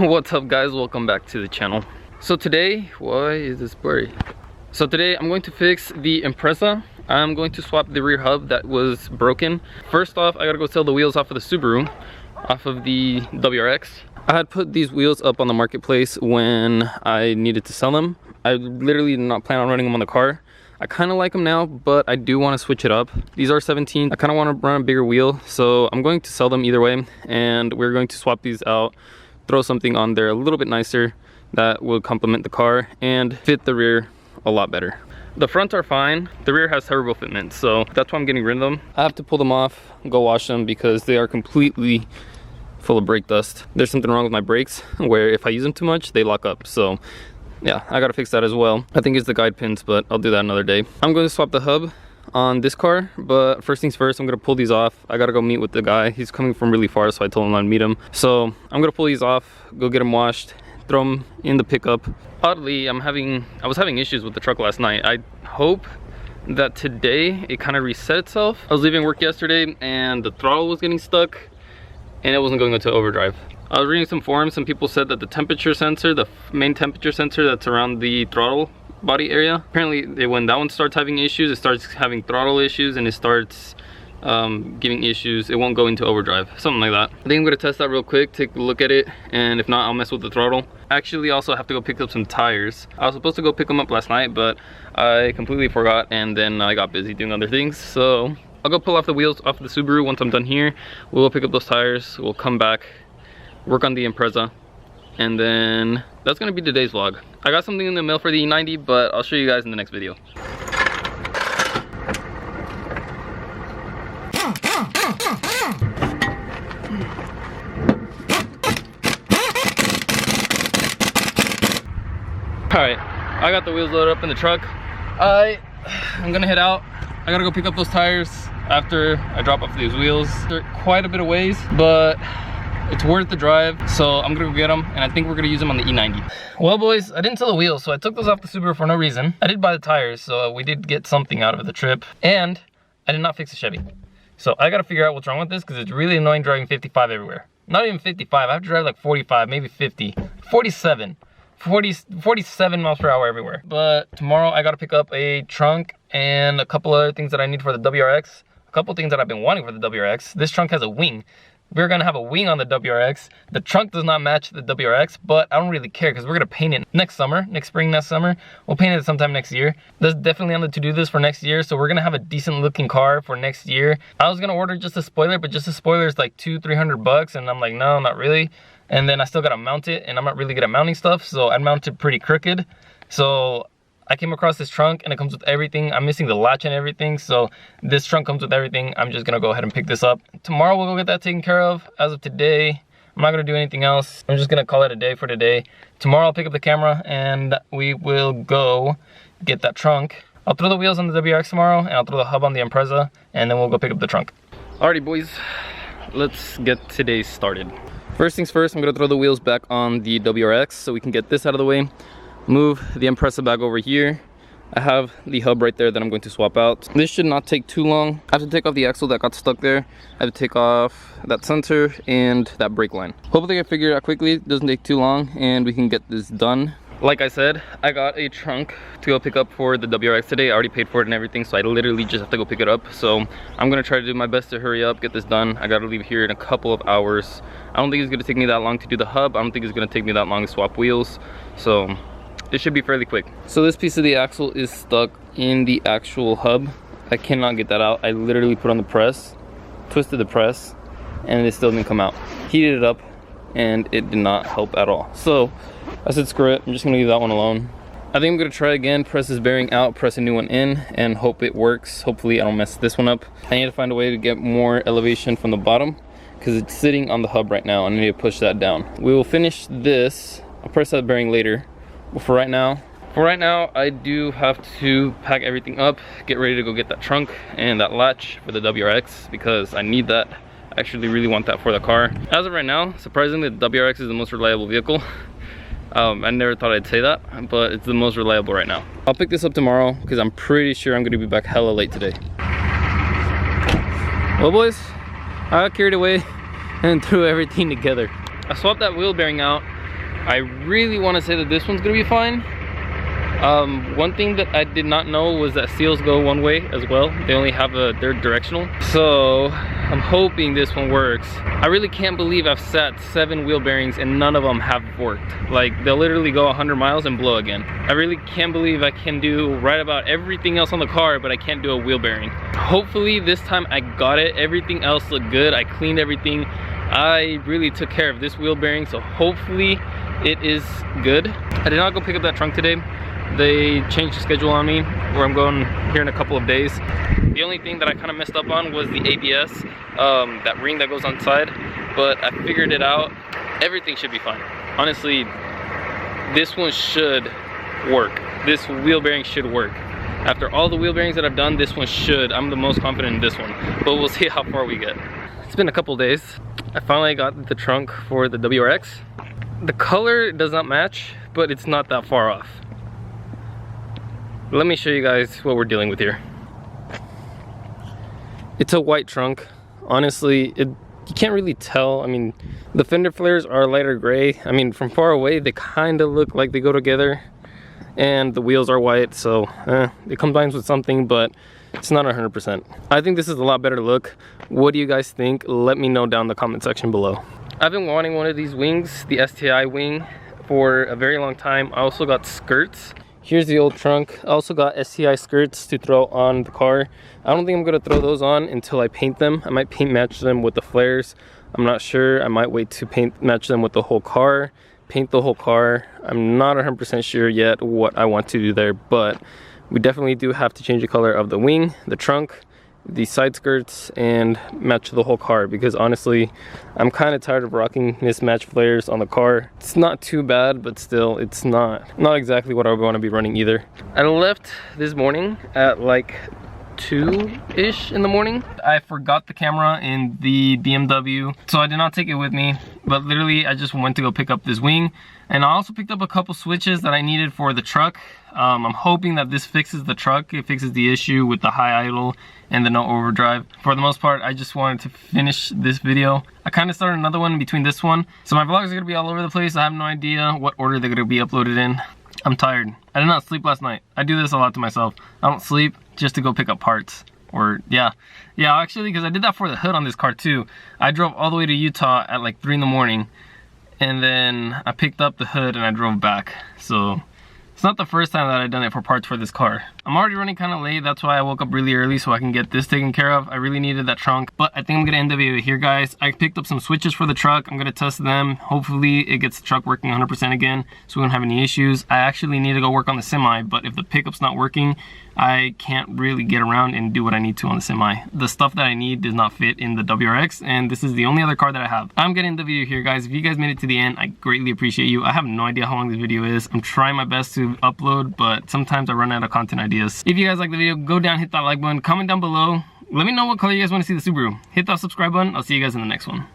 What's up guys, welcome back to the channel. So today, why is this blurry? So today I'm going to fix the Impreza. I'm going to swap the rear hub that was broken. First off, I gotta go sell the wheels off of the Subaru, off of the WRX. I had put these wheels up on the marketplace when I needed to sell them. I literally did not plan on running them on the car. I kind of like them now, but I do want to switch it up. These are 17. I kind of want to run a bigger wheel, so I'm going to sell them either way, and we're going to swap these out, throw something on there a little bit nicer that will complement the car and fit the rear a lot better. The fronts are fine. The rear has turbo fitment, so that's why I'm getting rid of them. I have to pull them off, go wash them because they are completely full of brake dust. There's something wrong with my brakes where if I use them too much, they lock up. So yeah, I gotta fix that as well. I think it's the guide pins, but I'll do that another day. I'm going to swap the hub on this car, but first things first, I'm gonna pull these off. I gotta go meet with the guy. He's coming from really far, so I told him I'd meet him. So I'm gonna pull these off, go get them washed, throw them in the pickup. Oddly, I was having issues with the truck last night. I hope that today it kind of reset itself. I was leaving work yesterday and the throttle was getting stuck and it wasn't going into overdrive. I was reading some forums, some people said that the temperature sensor, the main temperature sensor that's around the throttle body area, apparently when that one starts having issues, it starts having throttle issues and it starts giving issues. It won't go into overdrive, something like that. I think I'm gonna test that real quick, take a look at it, and if not, I'll mess with the throttle. Actually, also have to go pick up some tires. I was supposed to go pick them up last night, but I completely forgot and then I got busy doing other things. So I'll go pull off the wheels off the Subaru. Once I'm done here, we'll pick up those tires, we'll come back, work on the Impreza, and then that's gonna be today's vlog. I got something in the mail for the E90, but I'll show you guys in the next video. Alright, I got the wheels loaded up in the truck. I'm gonna head out. I gotta go pick up those tires after I drop off these wheels. They're quite a bit of ways, but it's worth the drive, so I'm gonna go get them, and I think we're gonna use them on the E90. Well boys, I didn't sell the wheels, so I took those off the Subaru for no reason. I did buy the tires, so we did get something out of the trip, and I did not fix the Chevy. So I gotta figure out what's wrong with this, because it's really annoying driving 55 everywhere. Not even 55, I have to drive like 45, maybe 50, 47 miles per hour everywhere. But tomorrow I gotta pick up a trunk and a couple other things that I need for the WRX. A couple things that I've been wanting for the WRX. This trunk has a wing. We're gonna have a wing on the WRX. The trunk does not match the WRX, but I don't really care because we're gonna paint it next summer, next spring, next summer. We'll paint it sometime next year. That's definitely on the to-do list for next year, so we're gonna have a decent looking car for next year. I was gonna order just a spoiler, but just a spoiler is like $200-300 bucks, and I'm like, no, not really. And then I still gotta mount it, and I'm not really good at mounting stuff, so I mount it pretty crooked. So I came across this trunk and it comes with everything. I'm missing the latch and everything, so this trunk comes with everything. I'm just gonna go ahead and pick this up. Tomorrow we'll go get that taken care of. As of today, I'm not gonna do anything else. I'm just gonna call it a day for today. Tomorrow I'll pick up the camera and we will go get that trunk. I'll throw the wheels on the WRX tomorrow and I'll throw the hub on the Impreza, and then we'll go pick up the trunk. Alrighty boys, let's get today started. First things first, I'm gonna throw the wheels back on the WRX so we can get this out of the way. Move the Impreza back over here. I have the hub right there that I'm going to swap out. This should not take too long. I have to take off the axle that got stuck there. I have to take off that sensor and that brake line. Hopefully I figure it out quickly. It doesn't take too long and we can get this done. Like I said, I got a trunk to go pick up for the WRX today. I already paid for it and everything, so I literally just have to go pick it up. So I'm gonna try to do my best to hurry up, get this done. I gotta leave here in a couple of hours. I don't think it's gonna take me that long to do the hub. I don't think it's gonna take me that long to swap wheels. So it should be fairly quick. So this piece of the axle is stuck in the actual hub. I cannot get that out. I literally put on the press, twisted the press, and it still didn't come out. Heated it up, and it did not help at all. So I said, screw it, I'm just gonna leave that one alone. I think I'm gonna try again, press this bearing out, press a new one in, and hope it works. Hopefully I don't mess this one up. I need to find a way to get more elevation from the bottom because it's sitting on the hub right now, and I need to push that down. We will finish this. I'll press that bearing later. But for right now, I do have to pack everything up, get ready to go get that trunk and that latch for the WRX because I need that. I actually really want that for the car. As of right now, surprisingly, the WRX is the most reliable vehicle. I never thought I'd say that, but it's the most reliable right now. I'll pick this up tomorrow because I'm pretty sure I'm gonna be back hella late today. Well boys, I got carried away and threw everything together. I swapped that wheel bearing out I really want to say that this one's gonna be fine. One thing that I did not know was that seals go one way as well. They only have they're directional. So I'm hoping this one works. I really can't believe I've sat 7 wheel bearings and none of them have worked. Like, they'll literally go 100 miles and blow again. I really can't believe I can do right about everything else on the car, but I can't do a wheel bearing. Hopefully this time I got it. Everything else looked good. I cleaned everything. I really took care of this wheel bearing, so hopefully it is good. I did not go pick up that trunk today. They changed the schedule on me where I'm going here in a couple of days. The only thing that I kind of messed up on was the ABS, that ring that goes on the side, but I figured it out. Everything should be fine. Honestly, this one should work. This wheel bearing should work. After all the wheel bearings that I've done, this one should. I'm the most confident in this one, but we'll see how far we get. It's been a couple days. I finally got the trunk for the WRX. The color does not match, but it's not that far off. Let me show you guys what we're dealing with here. It's a white trunk. Honestly, you can't really tell. I mean, the fender flares are lighter gray. I mean, from far away, they kind of look like they go together. And the wheels are white, so it combines with something, but it's not 100%. I think this is a lot better look. What do you guys think? Let me know down in the comment section below. I've been wanting one of these wings, the STI wing, for a very long time. I also got skirts. Here's the old trunk. I also got STI skirts to throw on the car. I don't think I'm gonna throw those on until I paint them. I might paint match them with the flares. I'm not sure. I might wait to paint match them with the whole car, paint the whole car. I'm not 100% sure yet what I want to do there, but we definitely do have to change the color of the wing, the trunk, the side skirts, and match the whole car, because honestly I'm kind of tired of rocking mismatched flares on the car. It's not too bad, but still it's not exactly what I want to be running either. I left this morning at like 2-ish in the morning. I forgot the camera in the BMW, so I did not take it with me, but literally I just went to go pick up this wing, and I also picked up a couple switches that I needed for the truck. I'm hoping that this fixes the truck. It fixes the issue with the high idle and the no overdrive. For the most part, I just wanted to finish this video. I kind of started another one between this one, so my vlogs are gonna be all over the place. I have no idea what order they're gonna be uploaded in. I'm tired. I did not sleep last night. I do this a lot to myself. I don't sleep just to go pick up parts. Or yeah, actually, because I did that for the hood on this car too. I drove all the way to Utah at like 3 in the morning, and then I picked up the hood and I drove back. So it's not the first time that I've done it for parts for this car. I'm already running kind of late. That's why I woke up really early so I can get this taken care of. I really needed that trunk, but I think I'm gonna end the video here, guys. I picked up some switches for the truck. I'm gonna test them. Hopefully it gets the truck working 100% again, so we don't have any issues. I actually need to go work on the semi, but if the pickup's not working, I can't really get around and do what I need to on the semi. The stuff that I need does not fit in the WRX, and this is the only other car that I have. I'm getting the video here, guys. If you guys made it to the end, I greatly appreciate you. I have no idea how long this video is. I'm trying my best to upload, but sometimes I run out of content ideas. If you guys like the video, go down, hit that like button, comment down below. Let me know what color you guys want to see the Subaru. Hit that subscribe button. I'll see you guys in the next one.